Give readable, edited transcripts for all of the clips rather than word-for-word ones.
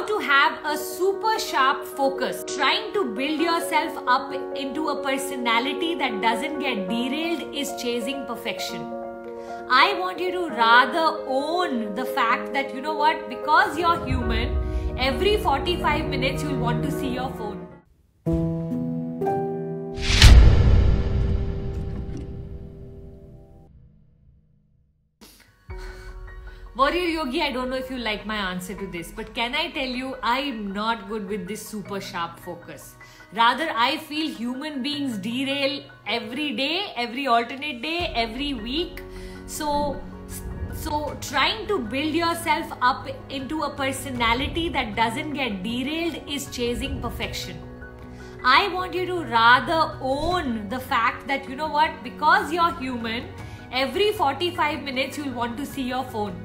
to have a super sharp focus. Trying to build yourself up into a personality that doesn't get derailed is chasing perfection. I want you to rather own the fact that, you know what, because you're human, every 45 minutes you'll want to see your phone. Warrior Yogi, I don't know if you like my answer to this, but can I tell you, I'm not good with this super sharp focus. Rather, I feel human beings derail every day, every alternate day, every week. So trying to build yourself up into a personality that doesn't get derailed is chasing perfection. I want you to rather own the fact that, you know what, because you're human, every 45 minutes you'll want to see your phone.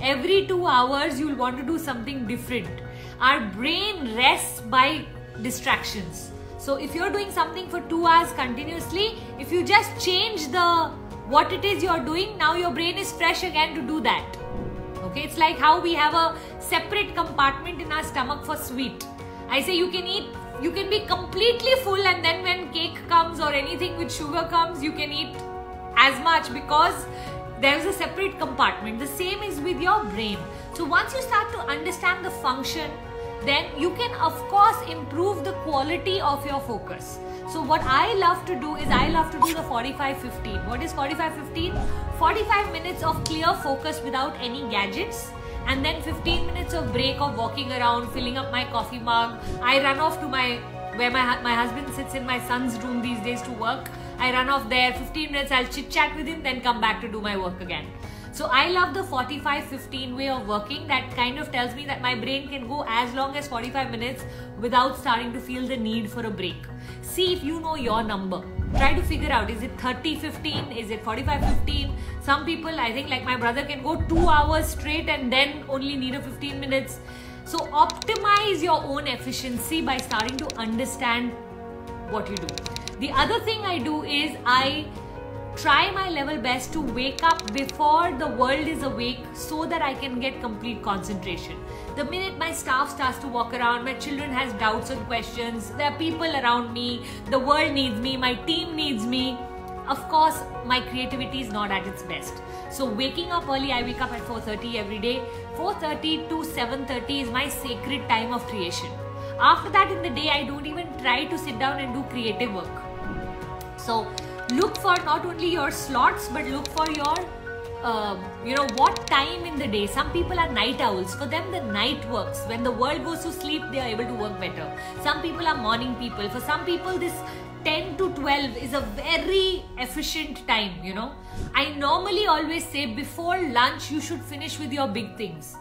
Every 2 hours you'll want to do something different. Our brain rests by distractions. So if you're doing something for 2 hours continuously, if you just change what it is you're doing, now your brain is fresh again to do that. Okay, it's like how we have a separate compartment in our stomach for sweet. I say you can be completely full, and then when cake comes or anything with sugar comes, you can eat as much because there's a separate compartment. The same is with your brain. So once you start to understand the function, then you can of course improve the quality of your focus. So what I love to do is I love to do the 45-15. What is 45-15? 45 minutes of clear focus without any gadgets, and then 15 minutes of break of walking around, filling up my coffee mug. I run off to where my husband sits in my son's room these days to work. I run off there, 15 minutes, I'll chit chat with him, then come back to do my work again. So I love the 45-15 way of working. That kind of tells me that my brain can go as long as 45 minutes without starting to feel the need for a break. See if you know your number. Try to figure out, is it 30-15? Is it 45-15? Some people, I think like my brother, can go 2 hours straight and then only need a 15 minutes. So optimize your own efficiency by starting to understand what you do. The other thing I do is I try my level best to wake up before the world is awake so that I can get complete concentration. The minute my staff starts to walk around, my children has doubts and questions, there are people around me, the world needs me, my team needs me, of course my creativity is not at its best. So waking up early, I wake up at 4:30 every day. 4:30 to 7:30 is my sacred time of creation. After that in the day, I don't even try to sit down and do creative work. So look for not only your slots, but look for your, what time in the day. Some people are night owls. For them, the night works. When the world goes to sleep, they are able to work better. Some people are morning people. For some people, this 10 to 12 is a very efficient time, I normally always say before lunch, you should finish with your big things.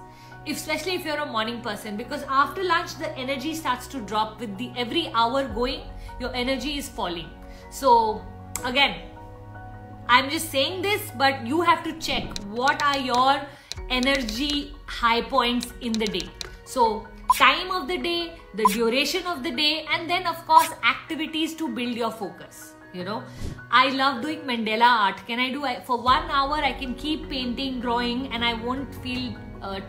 Especially if you're a morning person, because after lunch, the energy starts to drop. With every hour going, your energy is falling. So again, I'm just saying this, but you have to check what are your energy high points in the day. So time of the day, the duration of the day, and then of course activities to build your focus. I love doing mandala art. For 1 hour I can keep painting, drawing, and I won't feel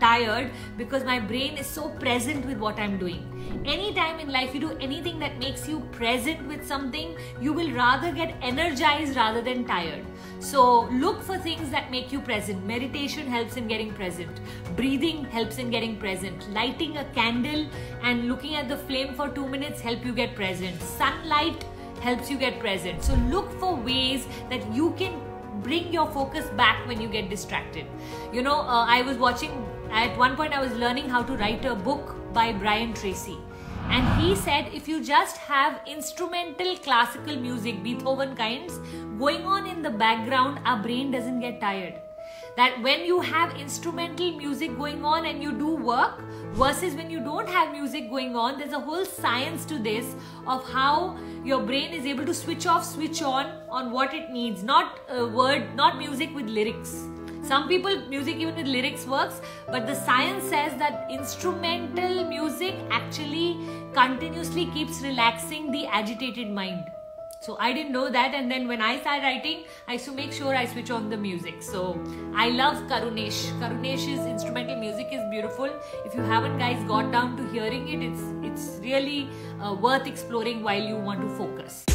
tired because my brain is so present with what I'm doing. Anytime in life you do anything that makes you present with something, you will rather get energized rather than tired. So look for things that make you present. Meditation helps in getting present. Breathing helps in getting present. Lighting a candle and looking at the flame for 2 minutes help you get present. Sunlight helps you get present. So look for ways that you can bring your focus back when you get distracted. I was watching, at one point I was learning how to write a book by Brian Tracy, and he said if you just have instrumental classical music, Beethoven kinds, going on in the background, our brain doesn't get tired. That when you have instrumental music going on and you do work versus when you don't have music going on, there's a whole science to this of how your brain is able to switch off, switch on what it needs, not music with lyrics. Some people, music even with lyrics works, but the science says that instrumental music actually continuously keeps relaxing the agitated mind. So I didn't know that, and then when I started writing, I used to make sure I switch on the music. So I love Karunesh. Karunesh's instrumental music is beautiful. If you haven't guys got down to hearing it, it's really worth exploring while you want to focus.